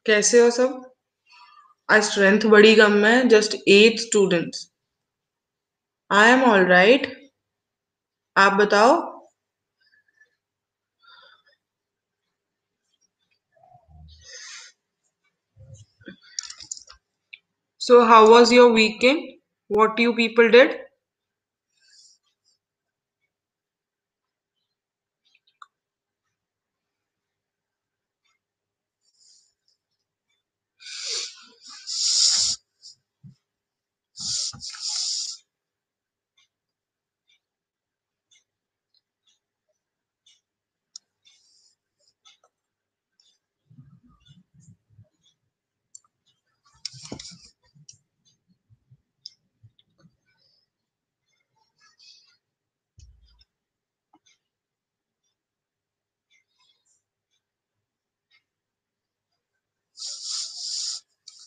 कैसे हो सब? आज स्ट्रेंथ बड़ी कम है, just 8 students. I am all right. आप बताओ। So how was your weekend? What you people did?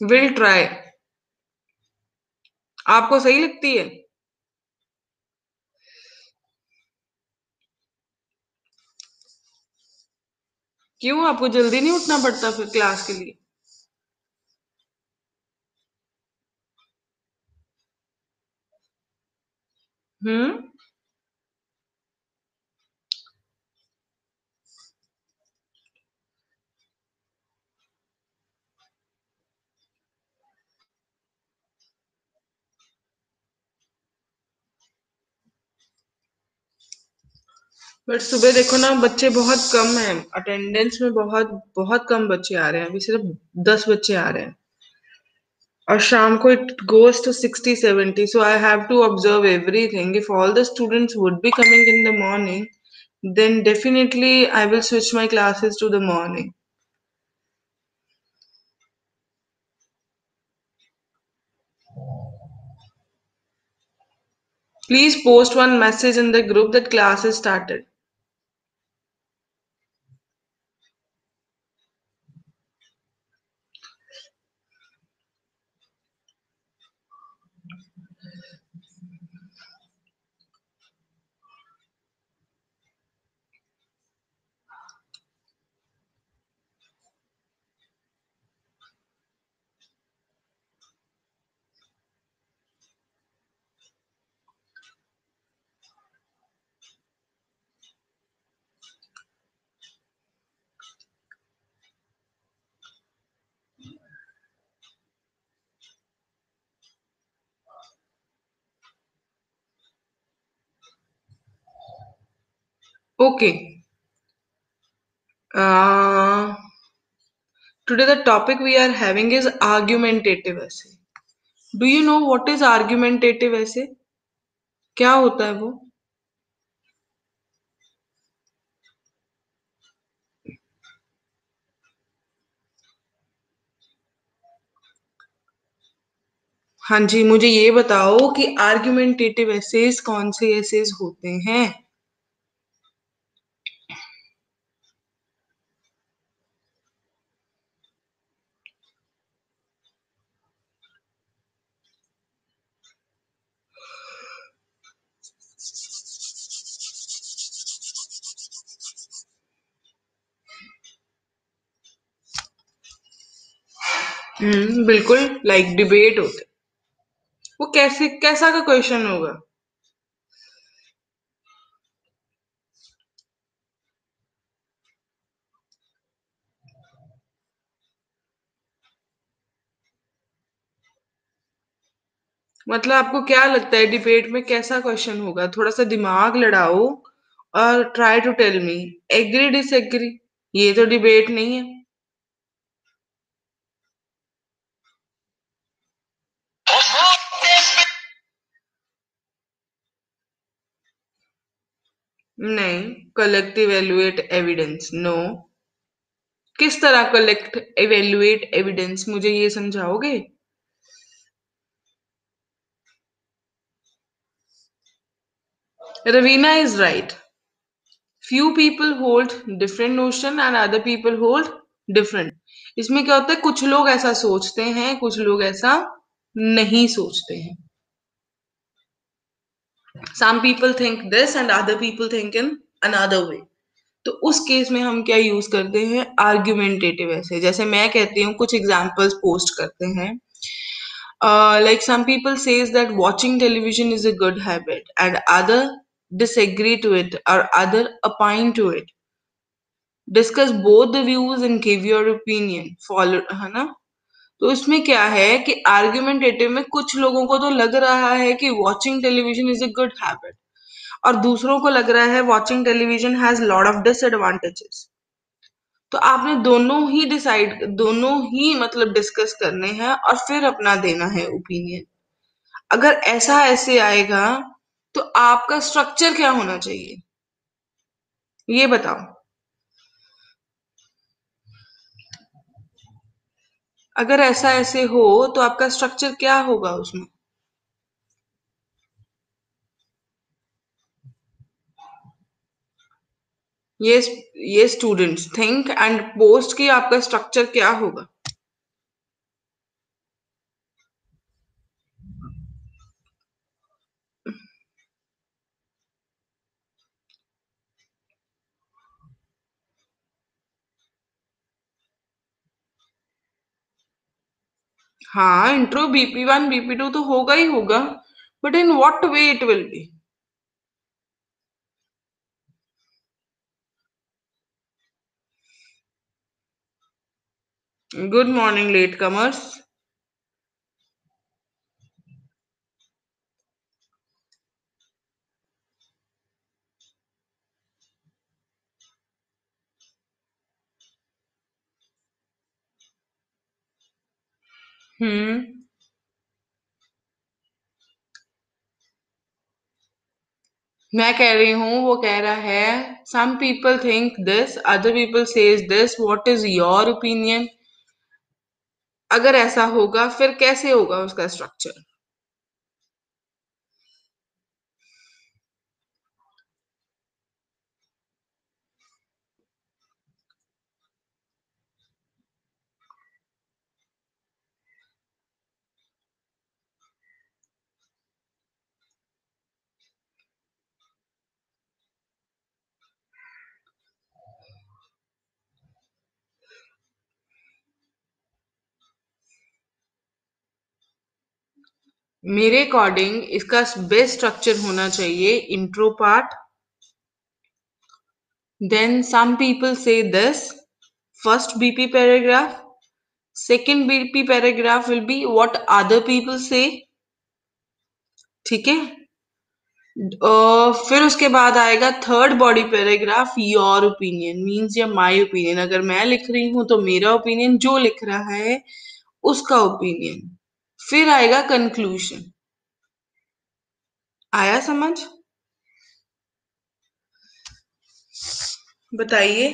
Will try. आपको सही लगती है? क्यों, आपको जल्दी नहीं उठना पड़ता फिर क्लास के लिए? हम्म। बट सुबह देखो ना, बच्चे बहुत कम हैं। अटेंडेंस में बहुत बहुत कम बच्चे आ रहे हैं। अभी सिर्फ 10 बच्चे आ रहे हैं। और शाम को it goes to 60-70, so I have to observe everything. If all the students would be coming in the morning, then definitely I will switch my classes to the morning. Please post one message in the group that class has started. Okay. Uh, Today the topic we are having is argumentative essay. Do you know what is argumentative essay? क्या होता है वो? हाँ जी, मुझे ये बताओ कि argumentative essays कौन से एसेज होते हैं? बिल्कुल। लाइक डिबेट होते। वो कैसे, कैसा का क्वेश्चन होगा? मतलब आपको क्या लगता है डिबेट में कैसा क्वेश्चन होगा? थोड़ा सा दिमाग लड़ाओ और try to tell me. Agree disagree? ये तो डिबेट नहीं है। नहीं। Collect evaluate evidence, no. किस तरह कलेक्ट इवेलुएट एविडेंस, मुझे ये समझाओगे? Raveena is right. Few people hold different notion and other people hold different. इसमें क्या होता है, कुछ लोग ऐसा सोचते हैं, कुछ लोग ऐसा नहीं सोचते हैं। Some people think this and other people think in another way. तो उस केस में हम क्या यूज करते हैं, आर्ग्यूमेंटेटिव ऐसे, जैसे मैं कहती हूँ, कुछ एग्जांपल्स पोस्ट करते हैं। Like some people says that watching television is a good habit and other disagree to it or other opine to it. Discuss both the views and give your opinion. Follow, है ना? तो इसमें क्या है कि argumentative में कुछ लोगों को तो लग रहा है कि watching television is a good habit, और दूसरों को लग रहा है watching television has lot of disadvantages. तो आपने दोनों ही मतलब डिस्कस करने हैं और फिर अपना देना है ओपिनियन। अगर ऐसा ऐसे आएगा तो आपका स्ट्रक्चर क्या होना चाहिए, ये बताओ। अगर ऐसा ऐसे हो तो आपका स्ट्रक्चर क्या होगा उसमें? ये ये स्टूडेंट्स थिंक एंड पोस्ट की आपका स्ट्रक्चर क्या होगा? हाँ, इंट्रो BP1 BP2 तो होगा ही होगा, but in what way it will be? Good morning latecomers. Hmm. मैं कह रही हूँ, वो कह रहा है some people think this, other people says this, what is your opinion? अगर ऐसा होगा फिर कैसे होगा उसका स्ट्रक्चर? मेरे अकॉर्डिंग इसका बेस्ट स्ट्रक्चर होना चाहिए, intro part, then some people say this, first BP paragraph, second BP paragraph will be what other people say. ठीक है। फिर उसके बाद आएगा third body paragraph, your opinion means या माय ओपिनियन। अगर मैं लिख रही हूं तो मेरा ओपिनियन, जो लिख रहा है उसका ओपिनियन। फिर आएगा कंक्लूजन। आया समझ? बताइए।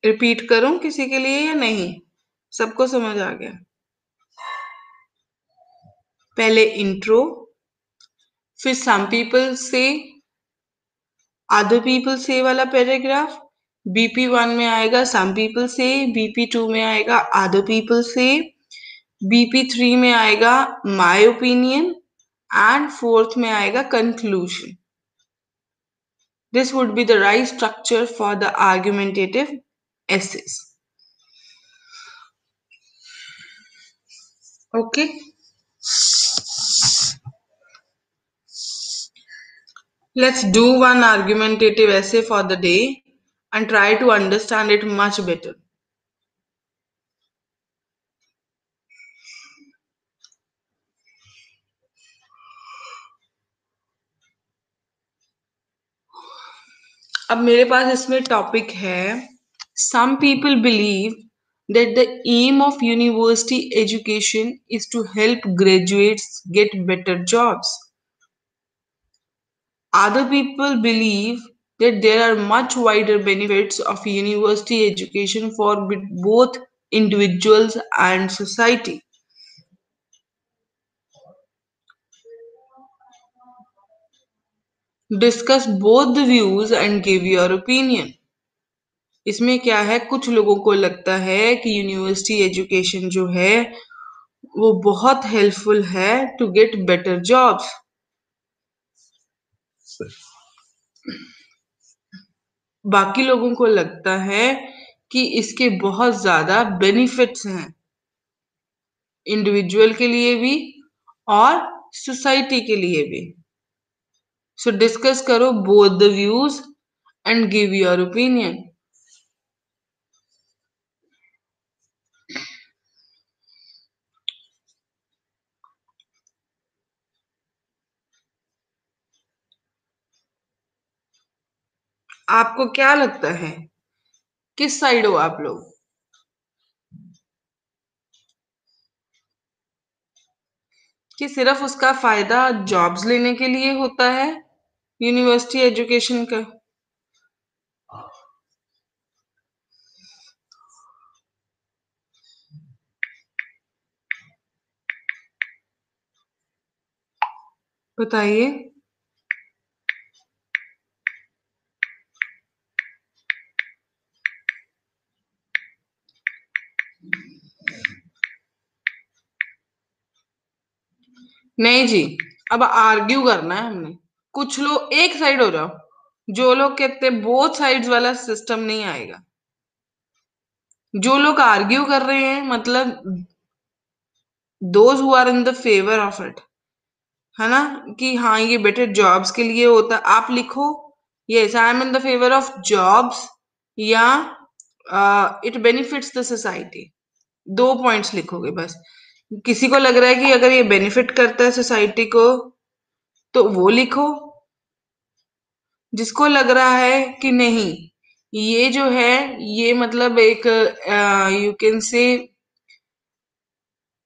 रिपीट करूं किसी के लिए या नहीं? सबको समझ आ गया? पहले इंट्रो, फिर सम पीपल से, अदर पीपल से वाला पैराग्राफ। BP1 में आएगा सम पीपल से, BP2 में आएगा अदर पीपल से, BP3 में आएगा माय ओपिनियन, एंड फोर्थ में आएगा conclusion. This would be the right structure for the argumentative essays. Okay. Let's do one argumentative essay for the day and try to understand it much better. अब मेरे पास इसमें topic है, some people believe that the aim of university education is to help graduates get better jobs. Other people believe that there are much wider benefits of university education for both individuals and society. Discuss both the views and give your opinion. इसमें क्या है, कुछ लोगों को लगता है कि university education जो है वो बहुत हेल्पफुल है टू गेट बेटर जॉब्स। बाकी लोगों को लगता है कि इसके बहुत ज्यादा बेनिफिट्स हैं, इंडिविजुअल के लिए भी और सोसाइटी के लिए भी। सो डिस्कस करो both the views and give your opinion. आपको क्या लगता है, किस साइड हो आप लोग? कि सिर्फ उसका फायदा जॉब्स लेने के लिए होता है यूनिवर्सिटी एजुकेशन का? बताइए। नहीं जी, अब आर्ग्यू करना है हमने। कुछ लोग एक साइड हो जाओ, जो लोग कहते हैं बोथ साइड्स वाला सिस्टम नहीं आएगा। जो लोग आर्ग्यू कर रहे हैं मतलब those who are in the favour of it, है ना, कि हाँ ये बेटर जॉब्स के लिए होता, आप लिखो yes I am in the favour of jobs या इट बेनिफिट्स द सोसाइटी। दो पॉइंट्स लिखोगे बस। किसी को लग रहा है कि अगर ये बेनिफिट करता है सोसाइटी को तो वो लिखो, जिसको लग रहा है कि नहीं ये जो है ये मतलब एक यू कैन से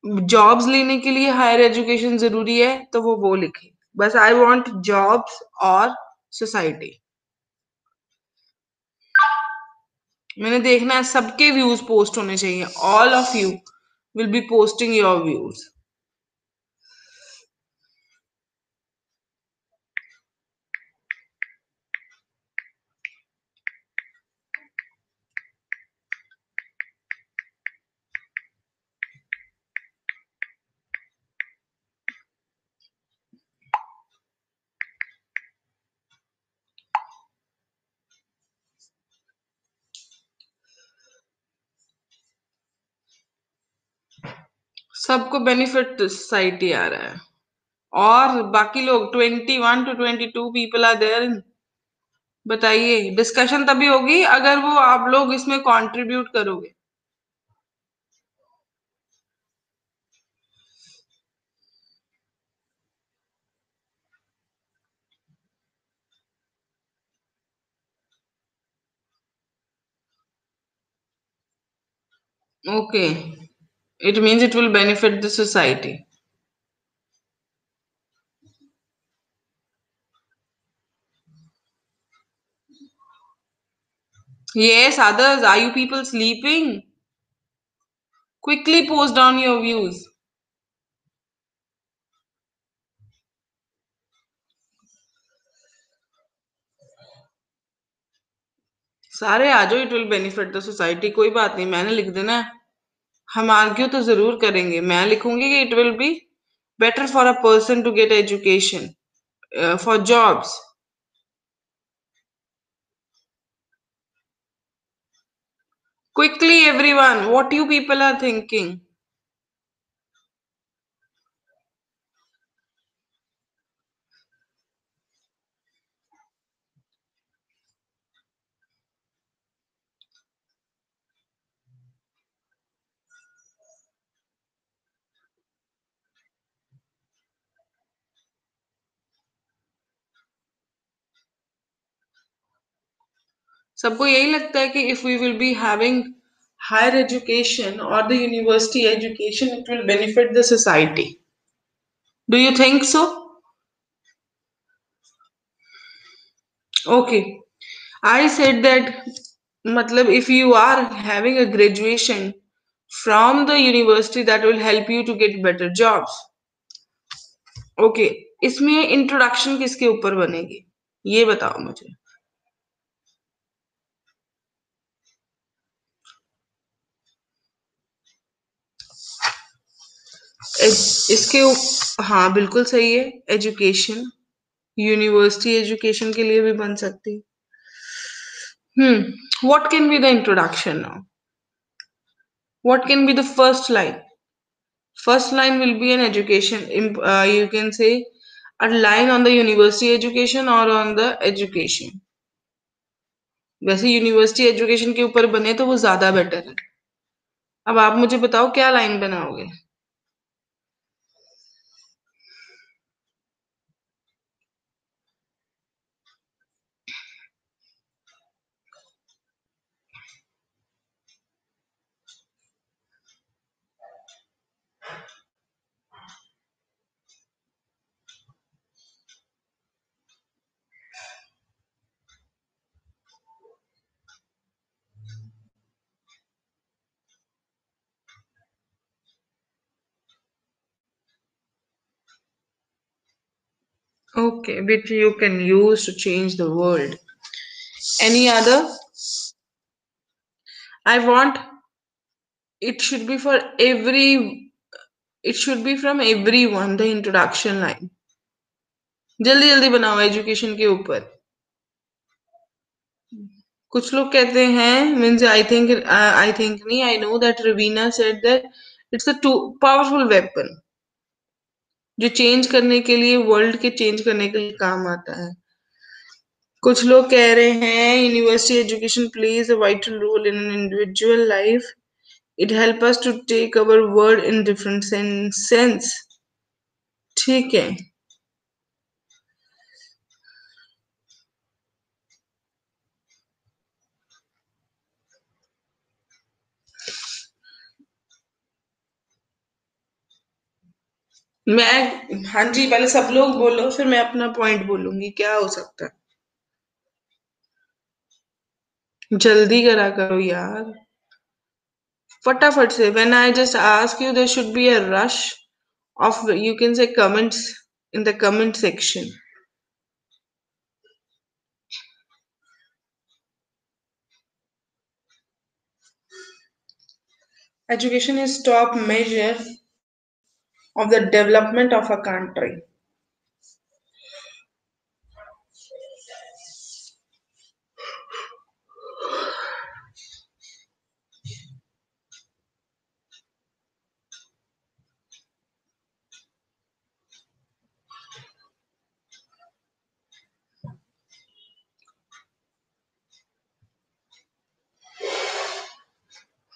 जॉब्स लेने के लिए हायर एजुकेशन जरूरी है तो वो लिखे बस आई वांट जॉब्स और सोसाइटी। मैंने देखना है सबके व्यूज पोस्ट होने चाहिए, all of you will be posting your views. सबको बेनिफिट सोसाइटी आ रहा है और बाकी लोग 21 to 22 पीपल आर देयर। बताइए, डिस्कशन तभी होगी अगर वो आप लोग इसमें कंट्रीब्यूट करोगे। Okay, it means it will benefit the society. Yes, others, are you people sleeping? Quickly post down your views. सारे आ जाओ, it will benefit the society. कोई बात नहीं, मैंने लिख देना है। हम आर्ग्यू तो जरूर करेंगे। मैं लिखूंगी कि it will be better for a person to get education for jobs. Quickly, everyone, what you people are thinking? सबको यही लगता है कि if we will be having higher education or the university education, it will benefit the society. Do you think so? Okay. I said that matlab if you are having a graduation from the university that will help you to get better jobs. Okay. इसमें introduction किसके ऊपर बनेगी ये बताओ मुझे। हाँ बिल्कुल सही है। एजुकेशन, यूनिवर्सिटी एजुकेशन के लिए भी बन सकती। What can be the introduction now? What can be the first line? First line will be an education. You can say a line on the university education or on the education. वैसे university education के ऊपर बने तो वो ज्यादा better है। अब आप मुझे बताओ क्या लाइन बनाओगे? Okay, which you can use to change the world. Any other? I want it should be for every, it should be from everyone, the introduction line. जल्दी जल्दी बनाओ एजुकेशन के ऊपर। कुछ लोग कहते हैं, मीन्स आई थिंक नहीं, I know that Raveena said that it's a too powerful weapon जो चेंज करने के लिए, वर्ल्ड के चेंज करने के लिए काम आता है। कुछ लोग कह रहे हैं university education plays a vital role in an individual life, it help us to take our word in different sense. ठीक है। मैं, हाँ जी, पहले सब लोग बोलो फिर मैं अपना पॉइंट बोलूंगी क्या हो सकता है। जल्दी करा करो यार, फटाफट से। When I just ask you, there should be a rush of, you can say, comments in the comment section. Education is top measure of the development of a country.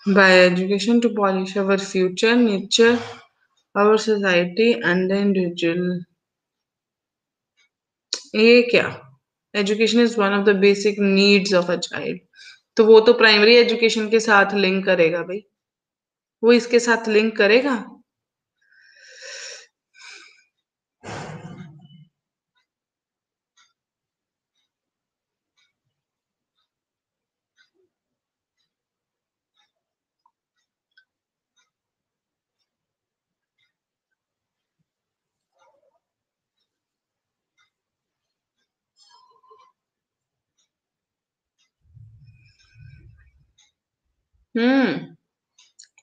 By education to polish our future, nature, our society and the individual. ये क्या? Education is one of the basic needs of a child. तो वो तो primary education के साथ link करेगा भाई, वो इसके साथ लिंक करेगा।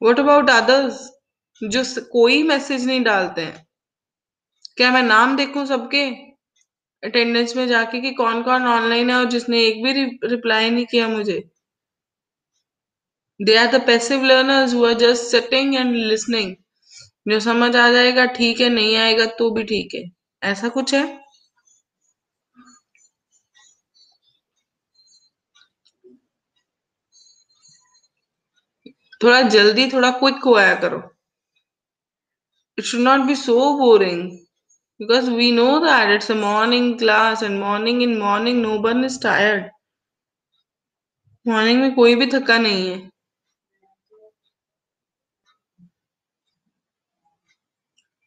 व्हाट अबाउट अदर्स जो कोई मैसेज नहीं डालते हैं? क्या मैं नाम देखूं सबके अटेंडेंस में जाके कि कौन कौन ऑनलाइन है और जिसने एक भी रिप्लाई नहीं किया मुझे? They are the passive learners who are just sitting and listening. जो समझ आ जाएगा ठीक है, नहीं आएगा तो भी ठीक है, ऐसा कुछ है। थोड़ा जल्दी, थोड़ा क्विक होया करो। It should not be so boring because we know that it's a morning class and morning in morning no one is tired. Morning में कोई भी थका नहीं है।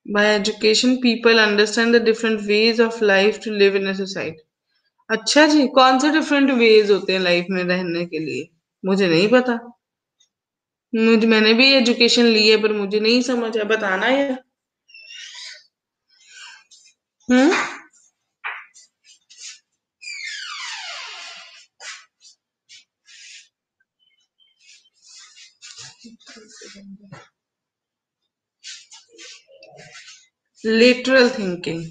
By education people understand the different ways of life to live in a society. अच्छा जी, कौन से different ways होते हैं लाइफ में रहने के लिए? मुझे नहीं पता। मैंने भी एजुकेशन ली है पर मुझे नहीं समझ है, बताना यार। हम्म। Lateral thinking.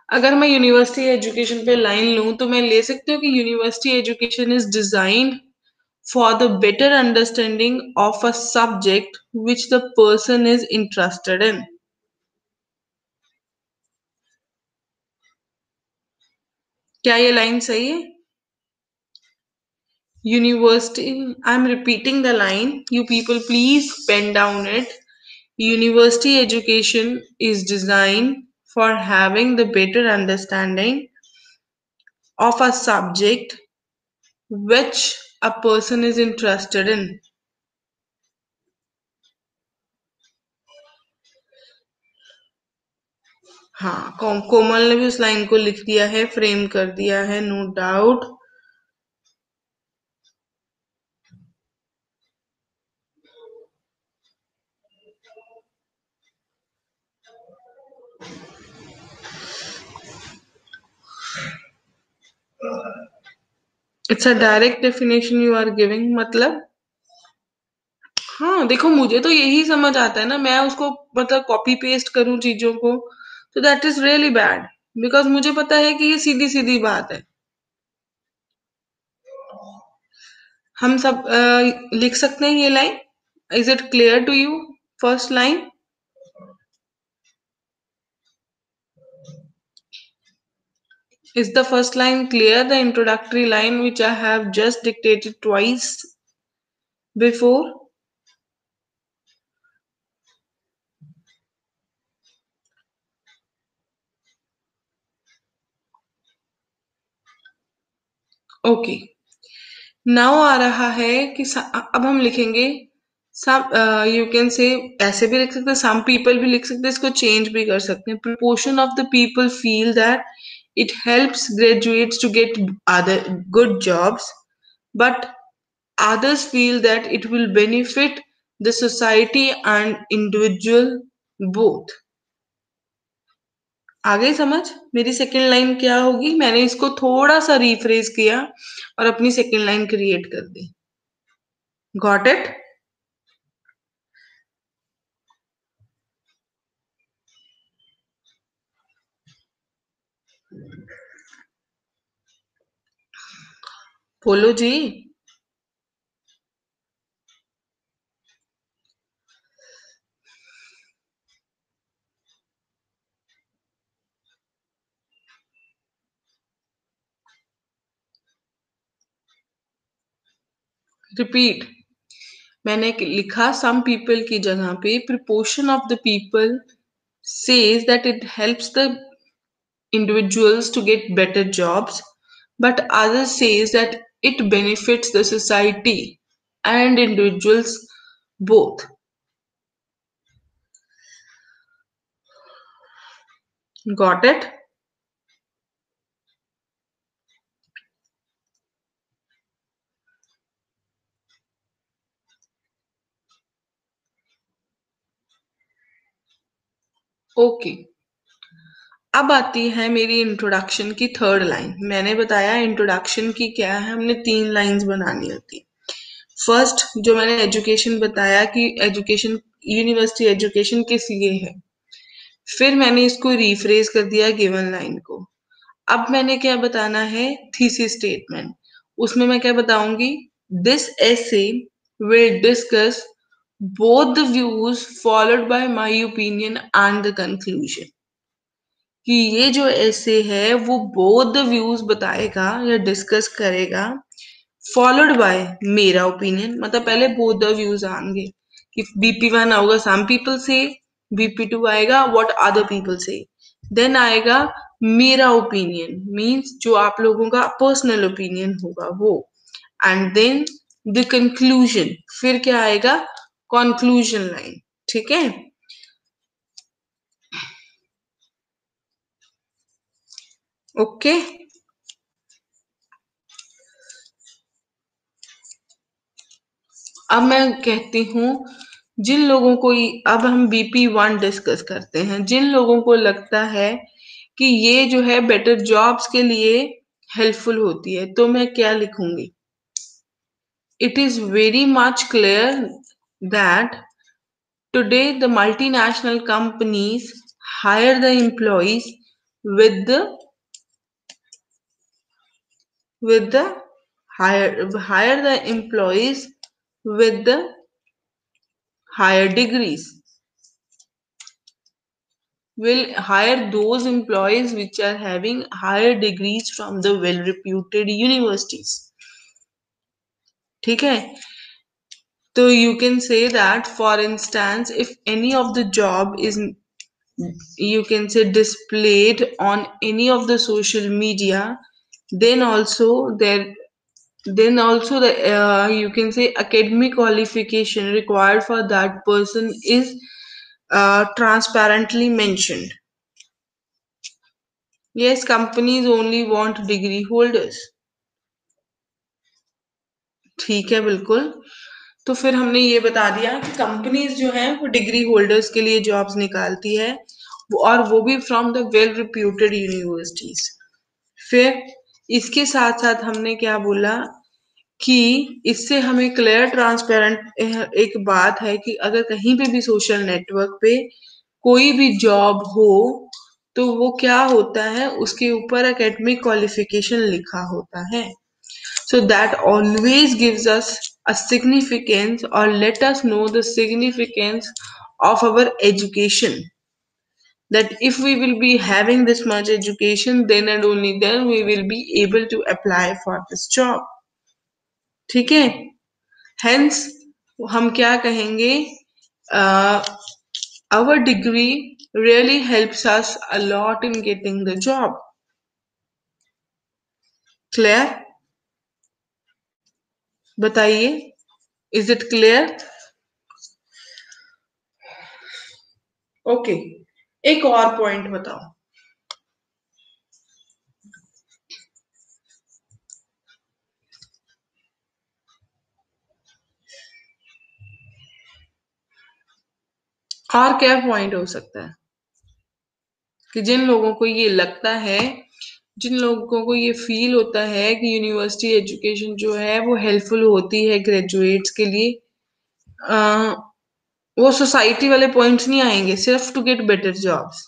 अगर मैं यूनिवर्सिटी एजुकेशन पे लाइन लूं तो मैं ले सकती हूँ कि university education is designed for the better understanding of a subject which the person is interested in। क्या ये लाइन सही है? University, I'm repeating the line. You people, please pen down it. University education is designed for having the better understanding of a subject which a person is interested in। हाँ, कोमल ने भी उस line को लिख दिया है, फ्रेम कर दिया है, no doubt. It's a direct definition you are giving, मतलब हाँ देखो, मुझे तो यही समझ आता है ना, मैं उसको मतलब कॉपी पेस्ट करूं चीजों को, तो that is really bad. Because मुझे पता है कि ये सीधी सीधी बात है। हम सब लिख सकते हैं ये line. Is it clear to you? First line. Is the first line clear? The introductory line which I have just dictated twice before. Okay, now आ रहा है कि अब हम लिखेंगे सम, यू कैन से, ऐसे भी लिख सकते हैं, सम पीपल भी लिख सकते हैं, इसको चेंज भी कर सकते हैं। Proportion of the people feel that it helps graduates to get other good jobs, but others feel that it will benefit the society and individual both। आ गई समझ? मेरी सेकेंड लाइन क्या होगी? मैंने इसको थोड़ा सा रिफ्रेज किया और अपनी सेकेंड लाइन क्रिएट कर दी। Got it? बोलो जी। रिपीट। मैंने लिखा सम पीपल की जगह पे proportion of the people says that it helps the individuals to get better jobs, but others says that it benefits the society and individuals both। Got it? Okay, अब आती है मेरी introduction की third line. मैंने बताया introduction की क्या है, हमने 3 लाइंस बनानी होती। फर्स्ट जो मैंने एजुकेशन बताया कि एजुकेशन, यूनिवर्सिटी एजुकेशन किस लिए है, फिर मैंने इसको रिफ्रेज कर दिया गिवन लाइन को। अब मैंने क्या बताना है? Thesis statement. उसमें मैं क्या बताऊंगी? This essay will discuss both the views followed by my opinion and the conclusion. कि ये जो ऐसे है वो बोथ द व्यूज बताएगा या डिस्कस करेगा, फॉलोड बाय मेरा ओपिनियन, मतलब पहले बोथ द व्यूज आएंगे कि BP1 होगा सम पीपल से, BP2 आएगा व्हाट अदर पीपल से, देन आएगा मेरा ओपिनियन, मींस जो आप लोगों का पर्सनल ओपिनियन होगा वो, एंड देन द कंक्लूजन, फिर क्या आएगा? Conclusion line. ठीक है? ओके, अब मैं कहती हूँ जिन लोगों को, अब हम BP1 डिस्कस करते हैं, जिन लोगों को लगता है कि ये जो है बेटर जॉब्स के लिए हेल्पफुल होती है, तो मैं क्या लिखूंगी? it is very much clear that today the multinational companies hire the employees with the hire the employees with the higher degrees, will hire those employees which are having higher degrees from the well reputed universities. ठीक है, so you can say that, for instance, if any of the job is, you can say, displayed on any of the social media, then also there then also the you can say academic qualification required for that person is transparently mentioned. Yes, companies only want degree holders. ठीक है, बिल्कुल. तो फिर हमने ये बता दिया कि कंपनीज जो हैं वो डिग्री होल्डर्स के लिए जॉब्स निकालती है, और वो भी from the well reputed universities. फिर इसके साथ साथ हमने क्या बोला कि इससे हमें क्लियर ट्रांसपेरेंट एक बात है कि अगर कहीं पे भी सोशल नेटवर्क पे कोई भी जॉब हो तो वो क्या होता है, उसके ऊपर एकेडमिक क्वालिफिकेशन लिखा होता है. So that always gives us a significance, or let us know the significance of our education. That if we will be having this much education, then and only then we will be able to apply for this job. ठीक है. Hence हम क्या कहेंगे, our degree really helps us a lot in getting the job. Clear? बताइए, is it clear? Okay. एक और point बताओ. और क्या पॉइंट हो सकता है कि जिन लोगों को ये लगता है, जिन लोगों को ये फील होता है कि यूनिवर्सिटी एजुकेशन जो है वो हेल्पफुल होती है ग्रेजुएट्स के लिए, अ, वो सोसाइटी वाले पॉइंट्स नहीं आएंगे सिर्फ to get better jobs.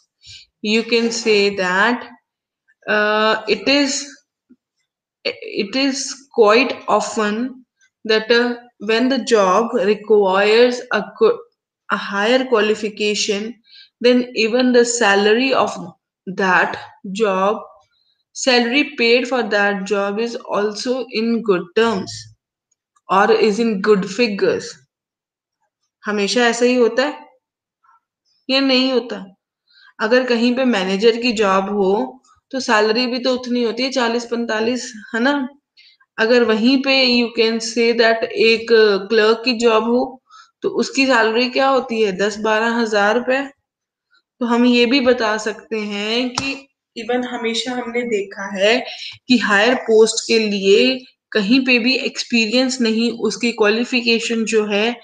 You can say that it is it is quite often that when the job requires a higher qualification, then even the salary of that job, salary paid for that job is also in good terms or is in good figures. हमेशा ऐसा ही होता है या नहीं होता? अगर कहीं पे मैनेजर की जॉब हो तो सैलरी भी तो उतनी होती है, 40-45, है ना? अगर वहीं पे यू कैन से दैट एक क्लर्क की जॉब हो तो उसकी सैलरी क्या होती है, 10-12 हजार रुपए. तो हम ये भी बता सकते हैं कि इवन हमेशा हमने देखा है कि हायर पोस्ट के लिए कहीं पे भी एक्सपीरियंस नहीं, उसकी क्वालिफिकेशन जो है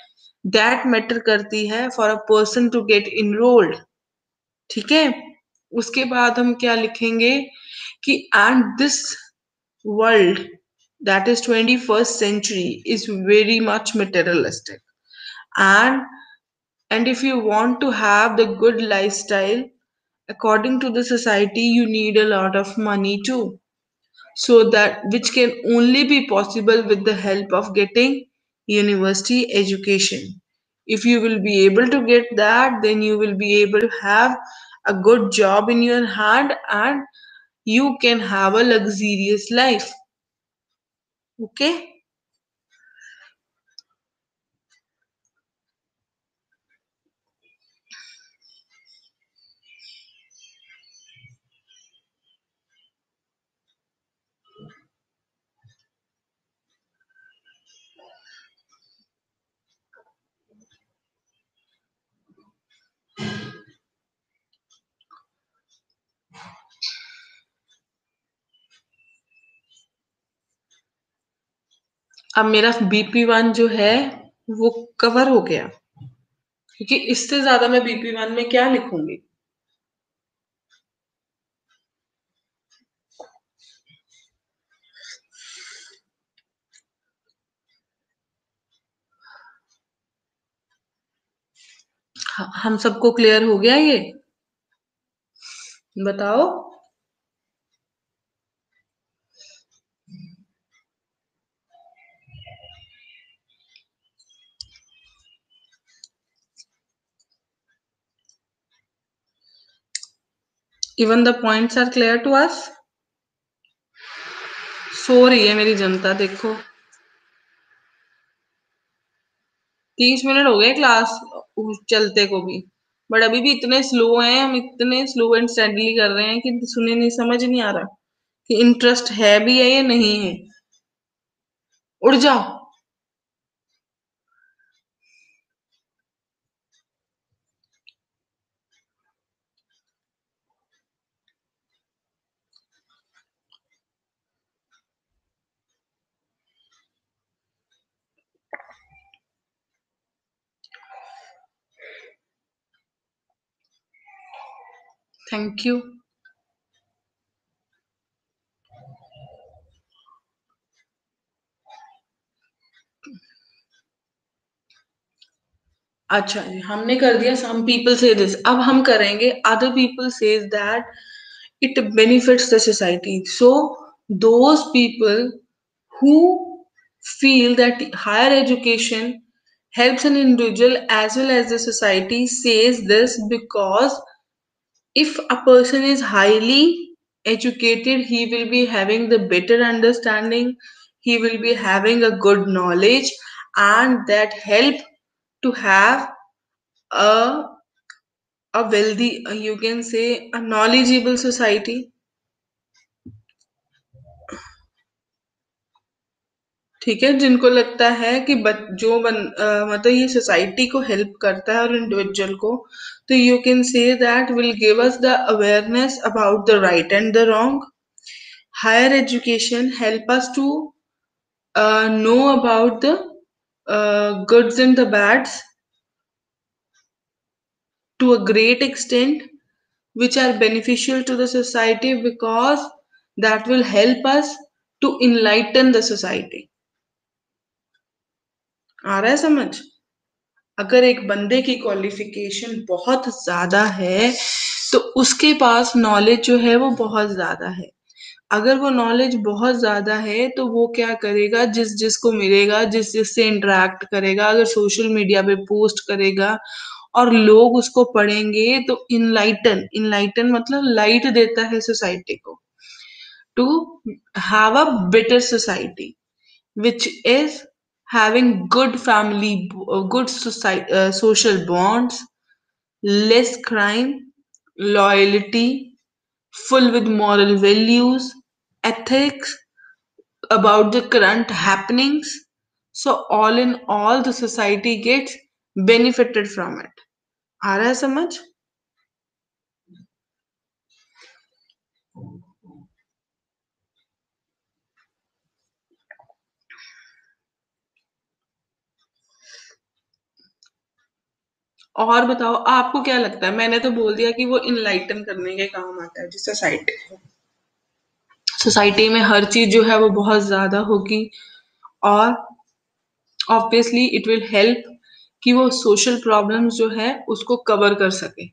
दैट मैटर करती है for a person to get enrolled. ठीक है. उसके बाद हम क्या लिखेंगे कि and this world, that is 21st century, is very much materialistic, and if you want to have the good lifestyle according to the society, you need a lot of money too, so that which can only be possible with the help of getting university education. If you will be able to get that, then you will be able to have a good job in your hand and you can have a luxurious life. Okay. अब मेरा BP1 जो है वो cover हो गया, क्योंकि इससे ज्यादा मैं BP1 में क्या लिखूंगी. हम सबको क्लियर हो गया ये? बताओ। Even the points are clear to us? सो रही है मेरी जनता, देखो। 30 मिनट हो गए क्लास चलते को भी, बट अभी भी इतने स्लो हैं, हम इतने स्लो एंड स्टडीली कर रहे हैं कि सुने नहीं, समझ नहीं आ रहा कि इंटरेस्ट है भी है या नहीं है। उड़ जाओ। Thank you. अच्छा जी, हमने कर दिया सम पीपल से दिस, अब हम करेंगे other people says that it benefits the society. So those people who feel that higher education helps an individual as well as the society says this because if a person is highly educated, he will be having the better understanding, he will be having a good knowledge, and that help to have a a wealthy, you can say a knowledgeable society. ठीक है, जिनको लगता है कि मतलब ये society को help करता है और इंडिविजुअल को, तो you can say that will give us the awareness about the right and the wrong. Higher education help us to know about the goods and the bads to a great extent, which are beneficial to the society because that will help us to enlighten the society. आ रहा है समझ? अगर एक बंदे की qualification बहुत ज्यादा है तो उसके पास नॉलेज जो है वो बहुत ज्यादा है. अगर वो नॉलेज बहुत ज्यादा है तो वो क्या करेगा, जिस जिसको मिलेगा, जिस जिससे इंटरेक्ट करेगा, अगर सोशल मीडिया पे पोस्ट करेगा और लोग उसको पढ़ेंगे तो इनलाइटन, इनलाइटन मतलब लाइट देता है सोसाइटी को, to have a better society which is having good family, good society, social bonds, less crime, loyalty, full with moral values, ethics about the current happenings. So all in all, the society gets benefited from it. आ रहा है समझ? और बताओ आपको क्या लगता है? मैंने तो बोल दिया कि वो इनलाइटन करने के काम आता है जिस सोसाइटी, सोसाइटी में हर चीज जो है वो बहुत ज्यादा होगी और ऑब्वियसली इट विल हेल्प कि वो सोशल प्रॉब्लम्स जो है उसको कवर कर सके.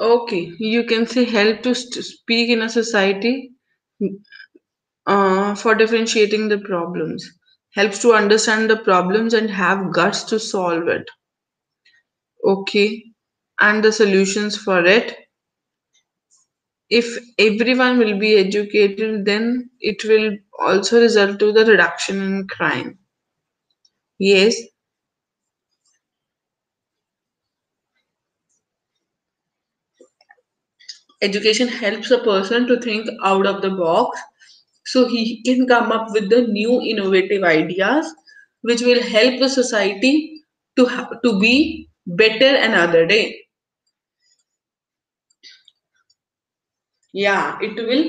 Okay, you can say help to speak in a society for differentiating the problems, helps to understand the problems and have guts to solve it. Okay, and the solutions for it. If everyone will be educated, then it will also result to the reduction in crime. Yes, education helps a person to think out of the box so he can come up with the new innovative ideas which will help the society to be better another day. या it will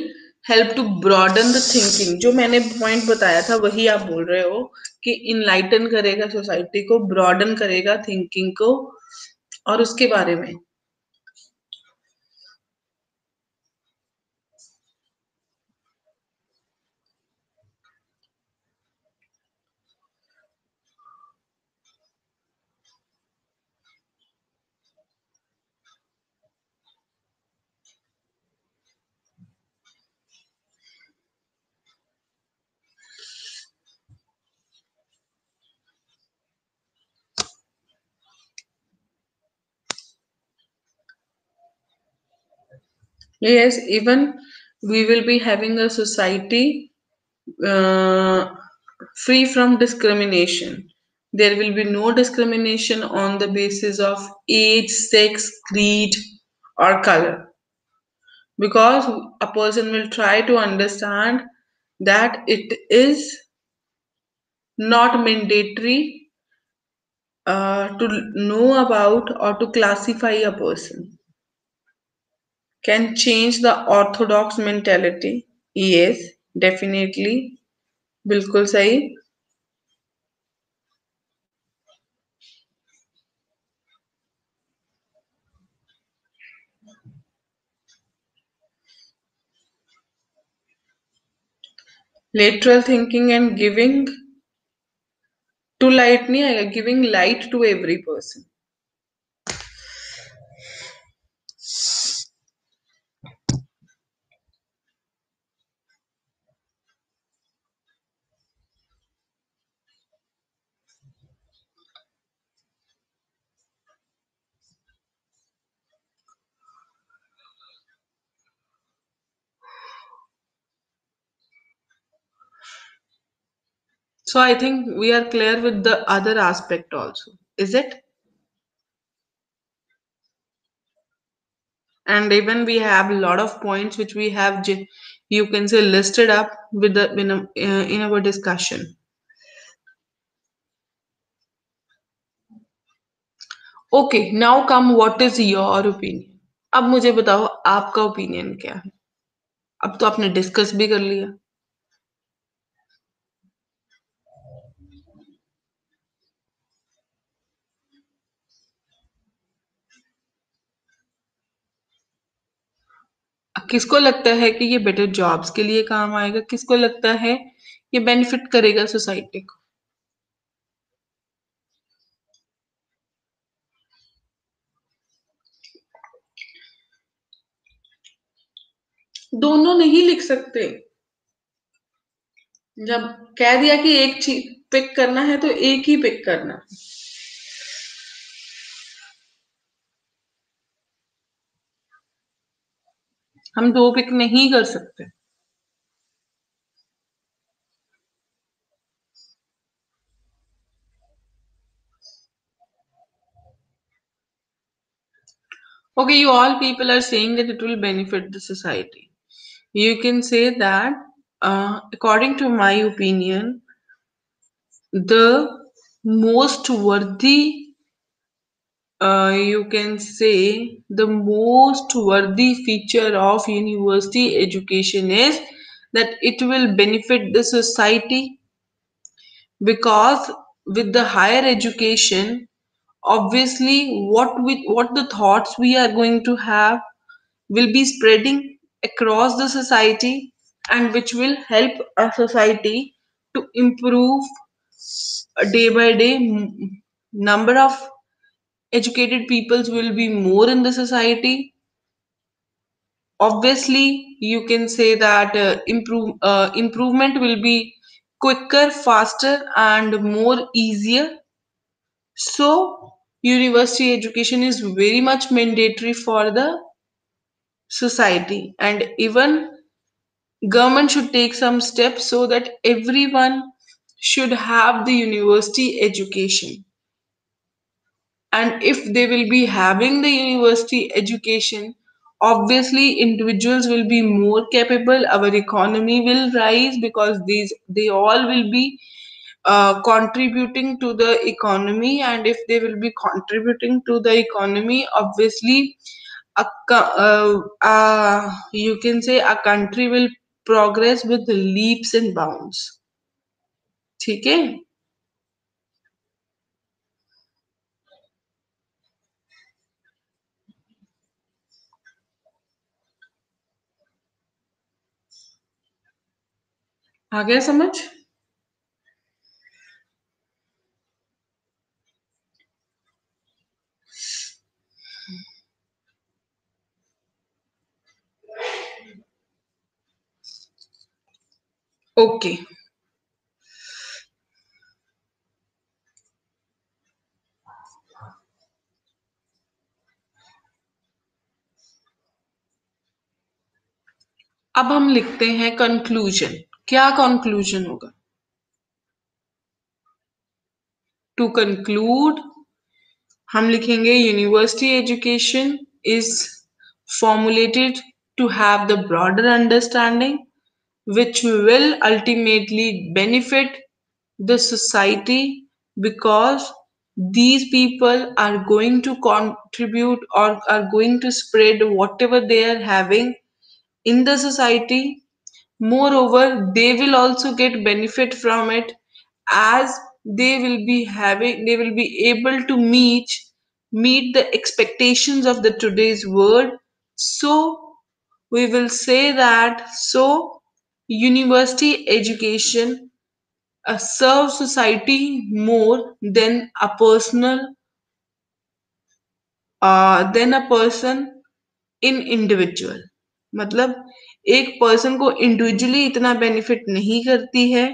help to broaden the thinking. जो मैंने point बताया था वही आप बोल रहे हो कि इनलाइटन करेगा सोसाइटी को, ब्रॉडन करेगा थिंकिंग को, और उसके बारे में. Yes, even we will be having a society uh, free from discrimination. There will be no discrimination on the basis of age, sex, creed, or color, because a person will try to understand that it is not mandatory to know about or to classify a person. Can change the orthodox mentality. Yes, definitely. बिल्कुल सही. Lateral thinking and giving to light नहीं आएगा, giving light to every person. So I think we are clear with the other aspect also. Is it? And even we have a lot of points which we have, you can say, listed up with the in our discussion. Okay, now come what is your opinion? अब मुझे बताओ आपका opinion क्या है. अब तो आपने discuss भी कर लिया. किसको लगता है कि ये बेटर जॉब्स के लिए काम आएगा, किसको लगता है ये बेनिफिट करेगा सोसाइटी को? दोनों नहीं लिख सकते. जब कह दिया कि एक चीज पिक करना है तो एक ही पिक करना. हम दो पिक नहीं कर सकते. Okay, you all people are saying that it will benefit the society. You can say that, according to my opinion, the most worthy, you can say, the most worthy feature of university education is that it will benefit the society, because with the higher education, obviously what the thoughts we are going to have will be spreading across the society, and which will help a society to improve day by day. Number of educated peoples will be more in the society. Obviously you can say that improvement will be quicker, faster, and more easier. So university education is very much mandatory for the society, and even government should take some steps so that everyone should have the university education. And if they will be having the university education, obviously individuals will be more capable, our economy will rise because they all will be contributing to the economy, and if they will be contributing to the economy, obviously you can say a country will progress with leaps and bounds. ठीक है? आ गया समझ? Okay, अब हम लिखते हैं conclusion. क्या conclusion होगा? टू कंक्लूड हम लिखेंगे university education is formulated to have the broader understanding which will ultimately benefit the society, because these people are going to contribute or are going to spread whatever they are having in the society. Moreover, they will also get benefit from it, as they will be able to meet the expectations of the today's world. So we will say that so university education serves society more than a person in individual. मतलब एक person को individually इतना benefit नहीं करती है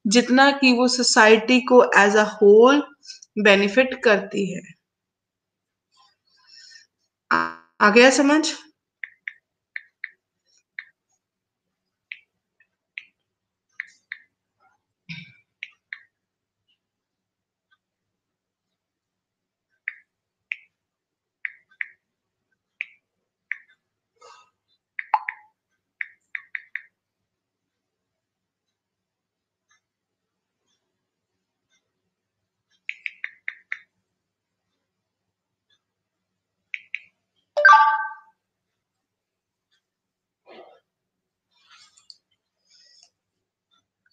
जितना कि वो सोसाइटी को एज अ होल बेनिफिट करती है। आ गया समझ?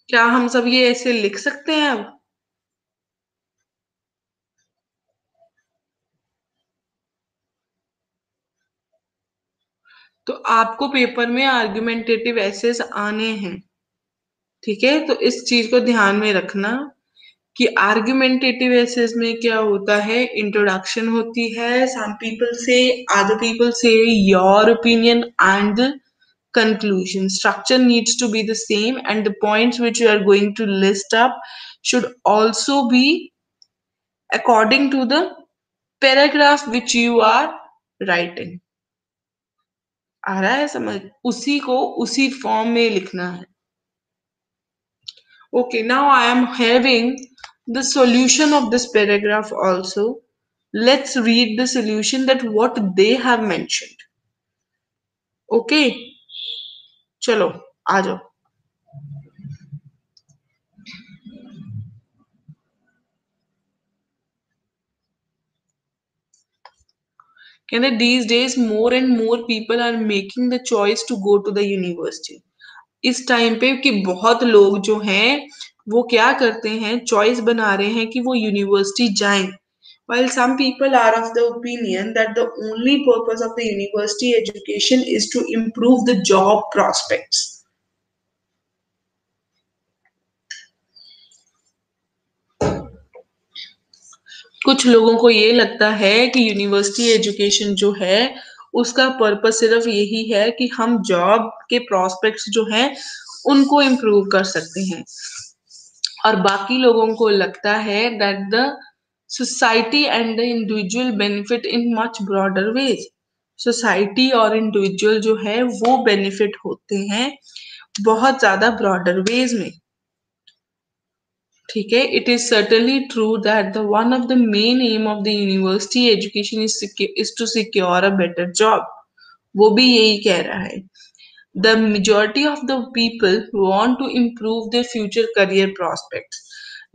क्या हम सब ये ऐसे लिख सकते हैं अब? तो आपको पेपर में आर्गुमेंटेटिव एसेस आने हैं, ठीक है? तो इस चीज को ध्यान में रखना कि आर्गुमेंटेटिव एसेस में क्या होता है, इंट्रोडक्शन होती है, सम पीपल से, अदर पीपल से your opinion and the conclusion. Structure needs to be the same, and the points which you are going to list up should also be according to the paragraph which you are writing. आ रहा है समझ? उसी को उसी form में लिखना है। Okay, now I am having the solution of this paragraph also. Let's read the solution that what they have mentioned. Okay, चलो आ जाओ। कहते these days more and more people are making the choice to go to the university. इस time पे कि बहुत लोग जो हैं वो क्या करते हैं, चॉइस बना रहे हैं कि वो यूनिवर्सिटी जाएं, while some people are of the opinion that the only purpose of the university education is to improve the job prospects. कुछ लोगों को ये लगता है कि यूनिवर्सिटी एजुकेशन जो है उसका पर्पस सिर्फ यही है कि हम जॉब के प्रोस्पेक्ट्स जो हैं उनको इम्प्रूव कर सकते हैं, और बाकी लोगों को लगता है that the society and the individual benefit in much broader ways. Society और इंडिविजुअल जो है वो बेनिफिट होते हैं बहुत ज्यादा ब्रॉडर वेज में, ठीक है? It is certainly true that the one of the main aim of the university education is to secure a better job. वो भी यही कह रहा है। The majority of the people want to improve their future career prospects.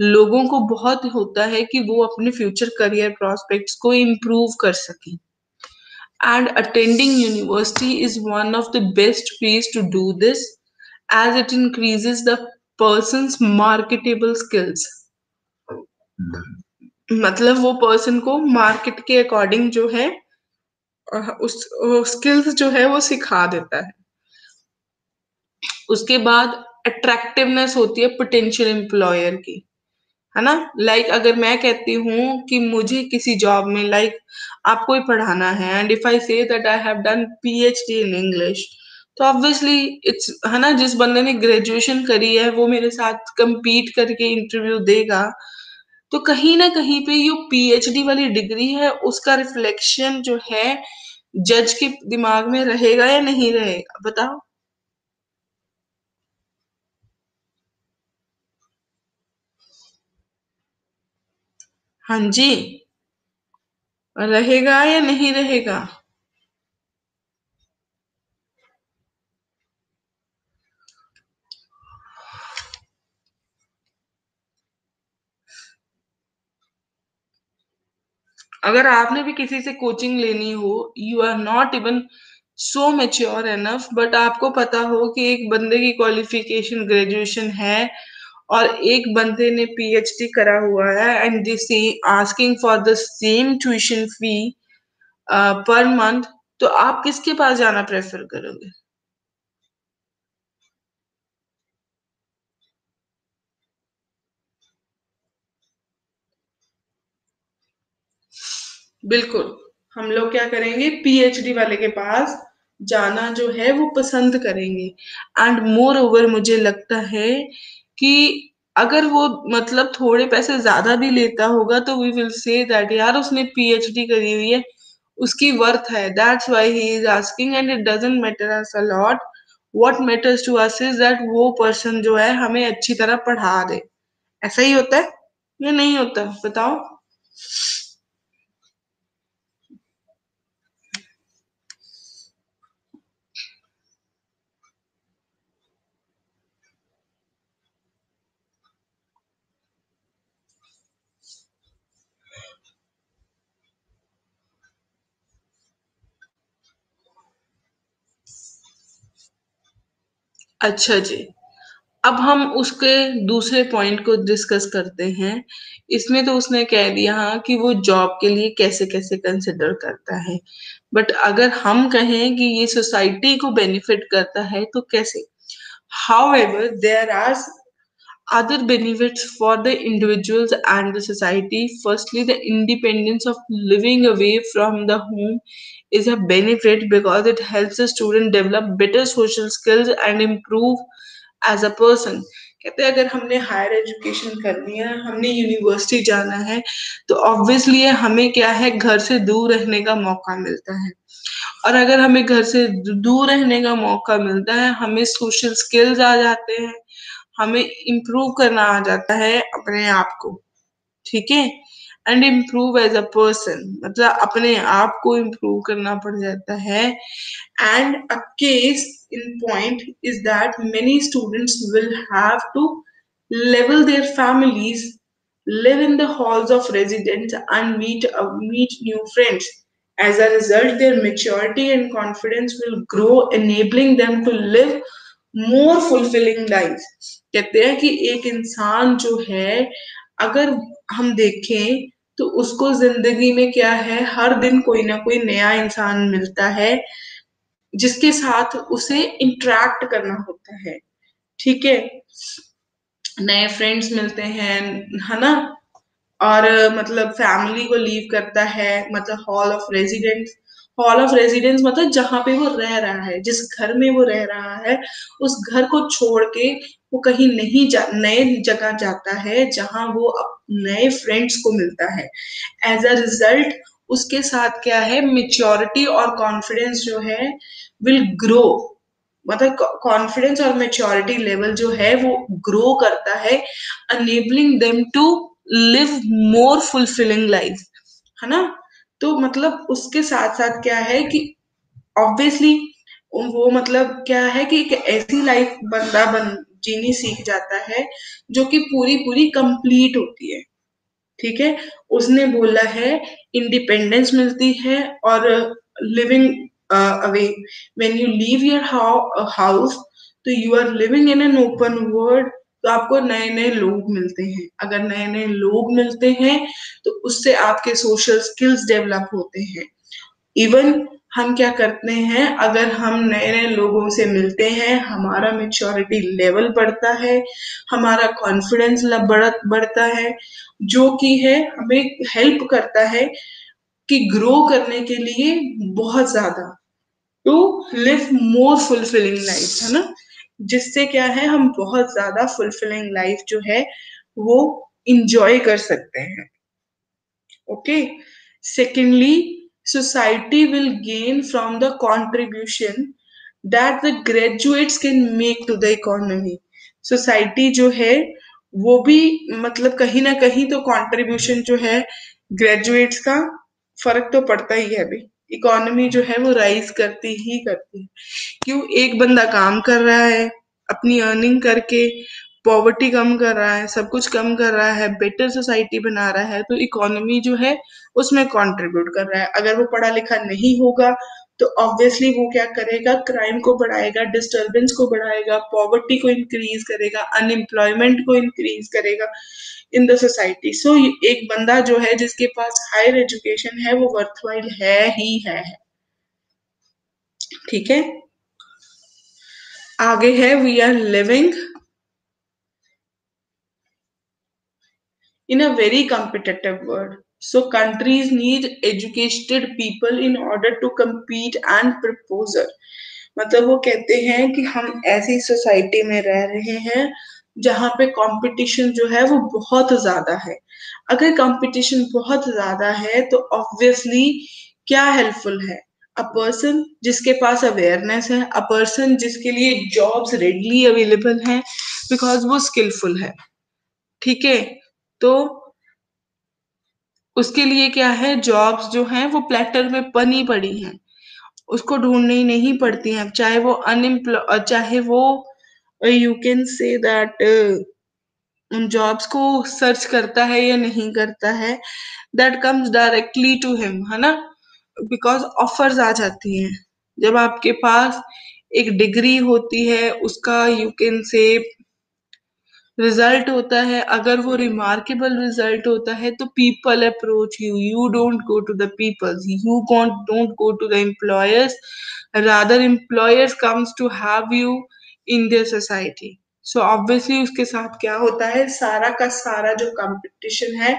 लोगों को बहुत होता है कि वो अपने फ्यूचर करियर प्रॉस्पेक्ट्स को इम्प्रूव कर सकें, and attending university is one of the best ways to do this as it increases the person's marketable skills। मतलब वो पर्सन को मार्केट के अकॉर्डिंग जो है उस स्किल्स जो है वो सिखा देता है। उसके बाद अट्रैक्टिवनेस होती है पोटेंशियल एम्प्लॉयर की, है ना। अगर मैं कहती हूँ कि मुझे किसी जॉब में आपको ही पढ़ाना है, and if I say that I have done PhD in English, तो ऑब्वियसली इट्स, है ना, जिस बंदे ने ग्रेजुएशन करी है वो मेरे साथ compete करके इंटरव्यू देगा, तो कहीं ना कहीं पे ये पीएचडी वाली डिग्री है उसका रिफ्लेक्शन जो है जज के दिमाग में रहेगा या नहीं रहेगा, बताओ। हाँ जी, रहेगा या नहीं रहेगा। अगर आपने भी किसी से कोचिंग लेनी हो, you are not even so mature enough, but आपको पता हो कि एक बंदे की क्वालिफिकेशन ग्रेजुएशन है और एक बंदे ने पीएचडी करा हुआ है, and this asking for the same tuition fee per month, तो आप किसके पास जाना प्रेफर करोगे? बिल्कुल, हम लोग क्या करेंगे, पीएचडी वाले के पास जाना जो है वो पसंद करेंगे। एंड मोर ओवर मुझे लगता है कि अगर वो मतलब थोड़े पैसे ज्यादा भी लेता होगा तो वी विल से दैट यार उसने पीएचडी करी हुई है, उसकी वर्थ है, that's why he is asking, and it doesn't matter us a lot. What matters to us is that वो पर्सन जो है हमें अच्छी तरह पढ़ा दे। ऐसा ही होता है या नहीं होता, बताओ। अच्छा जी, अब हम उसके दूसरे पॉइंट को डिस्कस करते हैं। इसमें तो उसने कह दिया हाँ कि वो जॉब के लिए कैसे कैसे कंसिडर करता है, बट अगर हम कहें कि ये सोसाइटी को बेनिफिट करता है तो कैसे? However, there are other benefits for the individuals and the society. Firstly, the independence of living away from the home is a benefit because it helps the student develop better social skills and improve as a person। कहते हैं अगर हमने higher education करनी है, हमने university जाना है, तो ऑब्वियसली हमें क्या है, घर से दूर रहने का मौका मिलता है। और अगर हमें घर से दूर रहने का मौका मिलता है, हमें सोशल स्किल्स आ जाते हैं, हमें इम्प्रूव करना आ जाता है अपने आप को, ठीक है। And improve as a person, मतलब अपने आप को इम्प्रूव करना पड़ जाता है। And a case in point is that many students will have to level their families, live in the halls of residence, and meet new friends. As a result, their maturity and confidence will grow, enabling them to live more fulfilling lives। कहते हैं कि एक इंसान जो है, अगर हम देखें तो उसको जिंदगी में क्या है, हर दिन कोई ना कोई नया इंसान मिलता है जिसके साथ उसे इंटरेक्ट करना होता है, ठीक है। नए फ्रेंड्स मिलते हैं, है ना। और मतलब फैमिली को लीव करता है, मतलब हॉल ऑफ रेजिडेंस मतलब जहां पे वो रह रहा है, जिस घर में वो रह रहा है, उस घर को छोड़ के वो कहीं नहीं नए जगह जाता है जहां वो नए फ्रेंड्स को मिलता है। एज अ रिजल्ट उसके साथ क्या है, मेच्योरिटी और कॉन्फिडेंस जो है विल ग्रो, मतलब कॉन्फिडेंस और मेच्योरिटी लेवल जो है वो ग्रो करता है, enabling them to live more fulfilling life, है ना। तो मतलब उसके साथ साथ क्या है कि ऑब्वियसली वो मतलब क्या है कि एक ऐसी लाइफ बंदा बन जीनी सीख जाता है जो कि पूरी पूरी कंप्लीट होती है। ठीक है, उसने बोला है इंडिपेंडेंस मिलती है और living away, when you leave your house तो you are living in an open world, तो आपको नए नए लोग मिलते हैं। अगर नए नए लोग मिलते हैं तो उससे आपके सोशल स्किल्स डेवलप होते हैं। इवन हम क्या करते हैं, अगर हम नए नए लोगों से मिलते हैं हमारा मेच्योरिटी लेवल बढ़ता है, हमारा कॉन्फिडेंस बढ़ता है, जो कि है हमें हेल्प करता है कि ग्रो करने के लिए बहुत ज्यादा, to live more fulfilling life, है ना। जिससे क्या है हम बहुत ज्यादा फुलफिलिंग लाइफ जो है वो इंजॉय कर सकते हैं। Okay. Secondly, society will gain from the contribution that the graduates can make to the economy. Society जो है वो भी मतलब कहीं ना कहीं तो कंट्रीब्यूशन जो है ग्रेजुएट्स का फर्क तो पड़ता ही है अभी। इकोनॉमी जो है वो राइज करती ही करती है। क्यों? एक बंदा काम कर रहा है अपनी अर्निंग करके, पॉवर्टी कम कर रहा है, सब कुछ कम कर रहा है, बेटर सोसाइटी बना रहा है, तो इकोनॉमी जो है उसमें कंट्रीब्यूट कर रहा है। अगर वो पढ़ा लिखा नहीं होगा तो ऑब्वियसली वो क्या करेगा, क्राइम को बढ़ाएगा, डिस्टरबेंस को बढ़ाएगा, पॉवर्टी को इंक्रीज करेगा, अनएम्प्लॉयमेंट को इंक्रीज करेगा इन द सोसाइटी। सो एक बंदा जो है जिसके पास हायर एजुकेशन है वो वर्थवाइल है ही है। ठीक है, आगे है we are living in a very competitive world. So countries need educated people in order to compete and propose. मतलब वो कहते हैं कि हम ऐसी सोसाइटी में रह रहे हैं जहां पे कंपटीशन जो है वो बहुत ज्यादा है। अगर कंपटीशन बहुत ज्यादा है तो ऑब्वियसली क्या हेल्पफुल है, अ पर्सन जिसके पास अवेयरनेस है, अ पर्सन जिसके लिए जॉब्स रेडली अवेलेबल हैं बिकॉज वो स्किलफुल है। ठीक है, तो उसके लिए क्या है, जॉब्स जो हैं वो प्लेटर में बनी पड़ी हैं, उसको ढूंढनी नहीं पड़ती हैं। चाहे वो अनएम्प्लॉय, चाहे वो यू कैन से दैट उन जॉब्स को सर्च करता है या नहीं करता है, that comes directly to him, है ना। बिकॉज ऑफर्स आ जाती हैं जब आपके पास एक डिग्री होती है, उसका यू कैन से रिजल्ट होता है, अगर वो रिमार्केबल रिजल्ट होता है तो people approach you, you don't go to the peoples, you don't go to the employers, rather employers comes to have you in their society. So obviously उसके साथ क्या होता है, सारा का सारा जो कंपटीशन है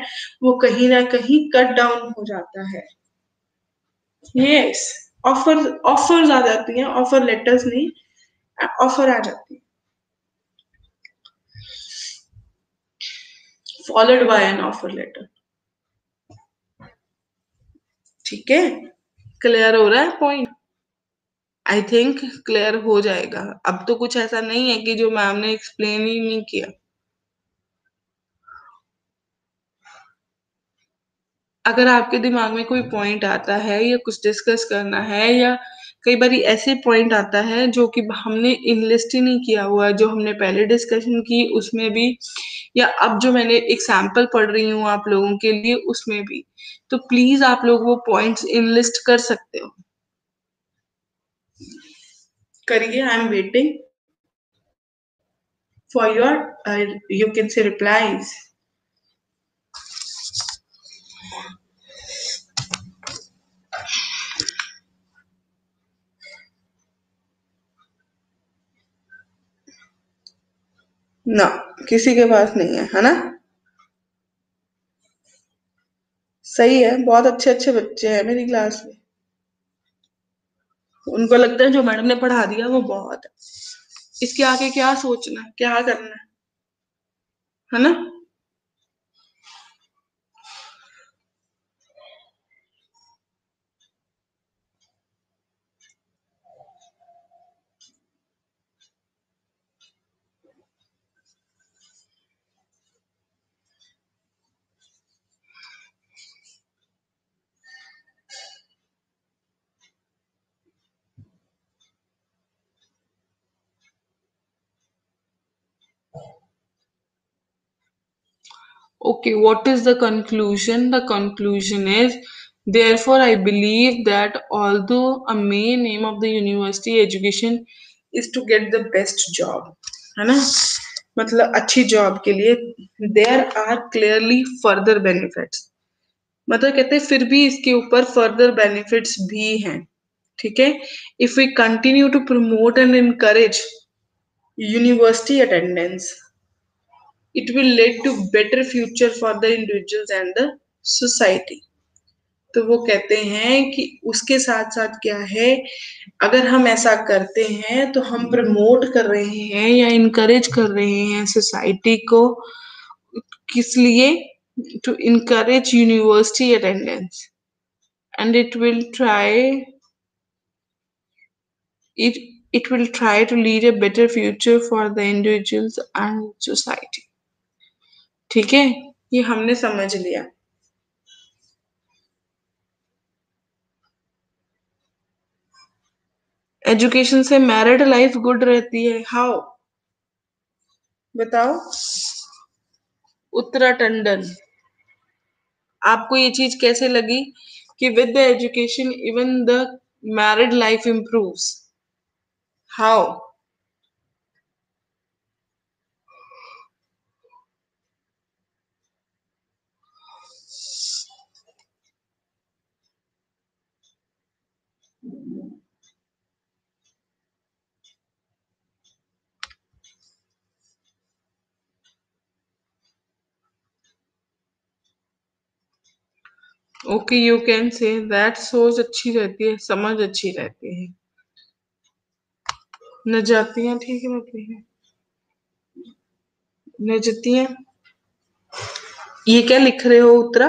वो कहीं ना कहीं कट डाउन हो जाता है। यस, ऑफर्स आ जाती हैं, ऑफर लेटर्स नहीं, ऑफर आ जाती है, followed by an offer letter. ठीक है, क्लियर हो रहा है पॉइंट? आई थिंक क्लियर हो जाएगा। अब तो कुछ ऐसा नहीं है कि जो मैम ने एक्सप्लेन ही नहीं किया। अगर आपके दिमाग में कोई पॉइंट आता है या कुछ डिस्कस करना है, या कई बार ऐसे पॉइंट आता है जो कि हमने इनलिस्ट ही नहीं किया हुआ, जो हमने पहले डिस्कशन की उसमें भी, या अब जो मैंने एक सैंपल पढ़ रही हूँ आप लोगों के लिए उसमें भी, तो प्लीज आप लोग वो पॉइंट्स इनलिस्ट कर सकते हो। करिए, I am waiting for your you can से रिप्लाईज। ना, किसी के पास नहीं है ना। सही है, बहुत अच्छे अच्छे बच्चे हैं मेरी क्लास में, उनको लगता है जो मैडम ने पढ़ा दिया वो बहुत है, इसके आगे क्या सोचना है, क्या करना है ना। Okay, what is the conclusion? The conclusion is, therefore, I believe that although a main aim of the university education is to get the best job, है ना? मतलब अच्छी जॉब के लिए there are clearly further benefits. मतलब कहते हैं फिर भी इसके ऊपर further benefits भी हैं, ठीक है? If we continue to promote and encourage university attendance, it will lead to better future for the individuals and the society. तो वो कहते हैं कि उसके साथ साथ क्या है, अगर हम ऐसा करते हैं तो हम प्रमोट कर रहे हैं या इनकरेज कर रहे हैं सोसाइटी को, किस लिए? To encourage university attendance and it it will try to lead a better future for the individuals and society. ठीक है, ये हमने समझ लिया. एजुकेशन से मैरिड लाइफ गुड रहती है, हाउ? बताओ उत्तरा टंडन, आपको ये चीज कैसे लगी कि with the education even the married life improves, how? Okay, you can say that सोच अच्छी रहती है, समझ अच्छी रहती है, न जाती हैं, ठीक रहती है, न जाती हैं. ये क्या लिख रहे हो उत्तरा?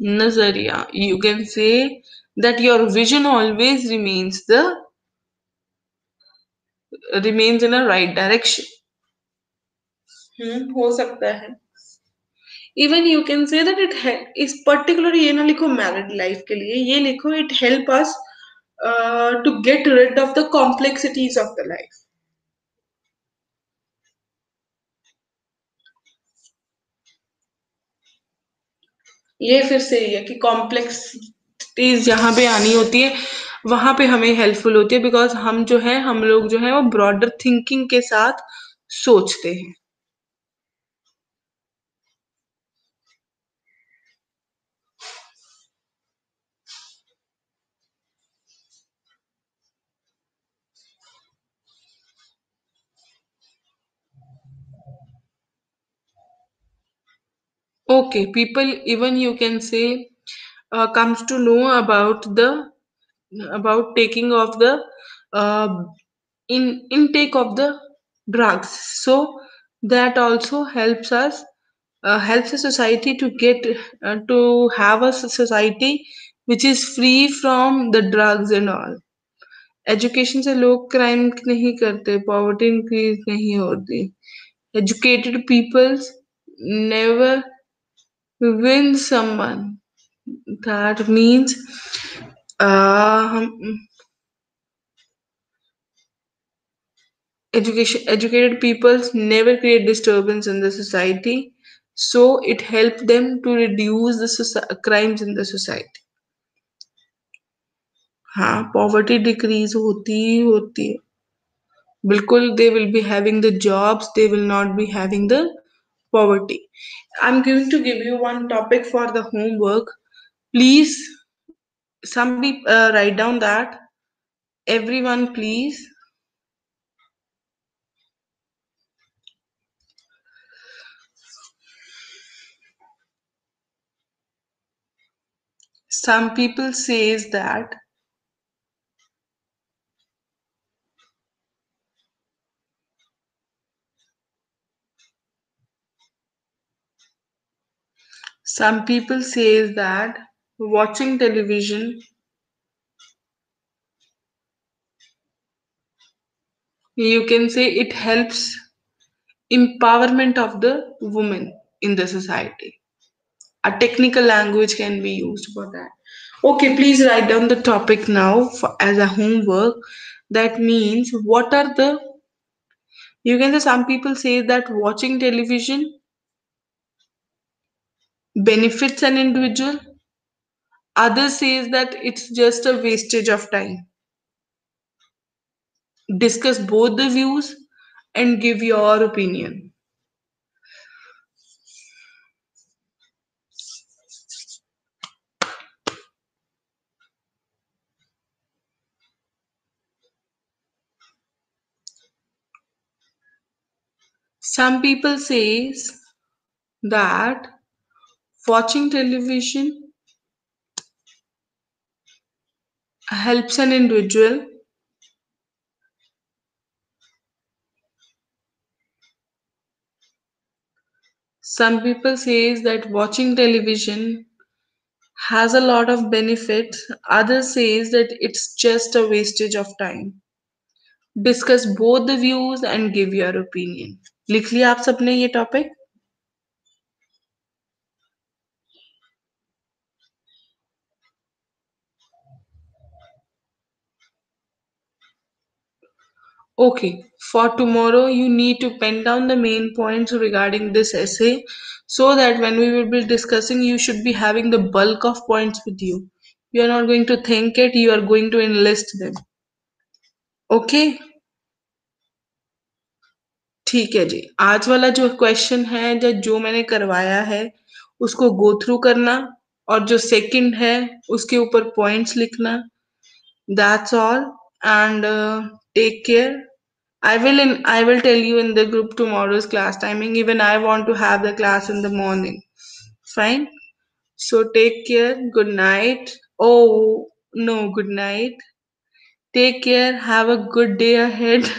नजरिया, यू कैन से that your vision always remains in a right direction. हो सकता है. Even you can say that it is particular, ये ना लिखो मैरिड लाइफ के लिए, ये लिखो it help us to get rid of the complexities of the life. ये फिर से ही है कि कॉम्प्लेक्सिटीज जहाँ पे आनी होती है वहां पे हमें हेल्पफुल होती है, बिकॉज हम लोग जो है वो ब्रॉडर थिंकिंग के साथ सोचते हैं. Okay, people, even you can say, comes to know about taking of the uh, intake of the drugs. So that also helps a society to get to have a society which is free from the drugs and all. Education से लोग crime नहीं करते, poverty increase नहीं होती. Educated peoples never win someone. That means educated people never create disturbance in the society, so it helps them to reduce the crimes in the society. हाँ, poverty decrease होती है बिल्कुल. they will be having the jobs, they will not be having the poverty. I'm going to give you one topic for the homework. Please, some people write down that. Everyone, please. Some people says that watching television, you can say it helps empowerment of the woman in the society. A technical language can be used for that. Okay, please write down the topic now as a homework. That means what are the You can say some people say that watching television benefits an individual. Others says that it's just a wastage of time. Discuss both the views and give your opinion. Some people says that watching television helps an individual. Some people says that watching television has a lot of benefits. Others says that it's just a wastage of time. Discuss both the views and give your opinion. लिख लिया आप सबने ये topic? Okay, for tomorrow you need to pen down the main points regarding this essay so that when we will be discussing, you should be having the bulk of points with you. You are not going to think it, you are going to enlist them. Okay? ठीक है जी। आज वाला जो question है जो मैंने करवाया है उसको गो थ्रू करना और जो सेकंड है उसके ऊपर पॉइंट्स लिखना। That's all and take care. I will tell you in the group tomorrow's class timing. Even I want to have the class in the morning. Fine. So take care. Good night. Oh no, good night. Take care. Have a good day ahead.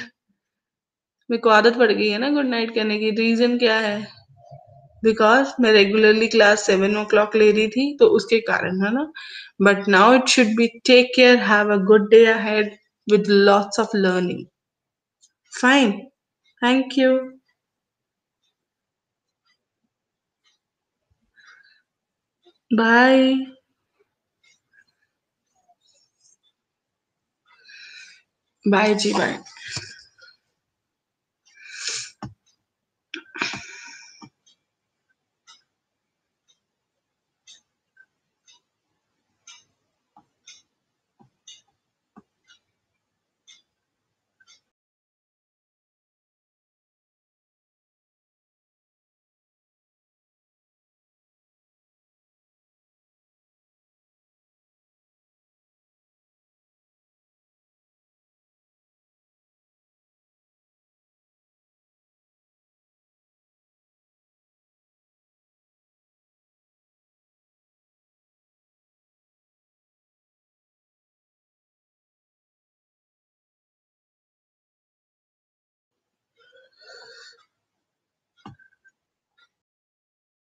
मेरे को आदत पड़ गई है ना good night कहने की। Reason क्या है? बिकॉज मैं रेगुलरली क्लास 7 o'clock ले रही थी तो उसके कारण है ना। But now it should be take care, have a good day ahead with lots of learning. Fine. Thank you. Bye. Bye जी, bye.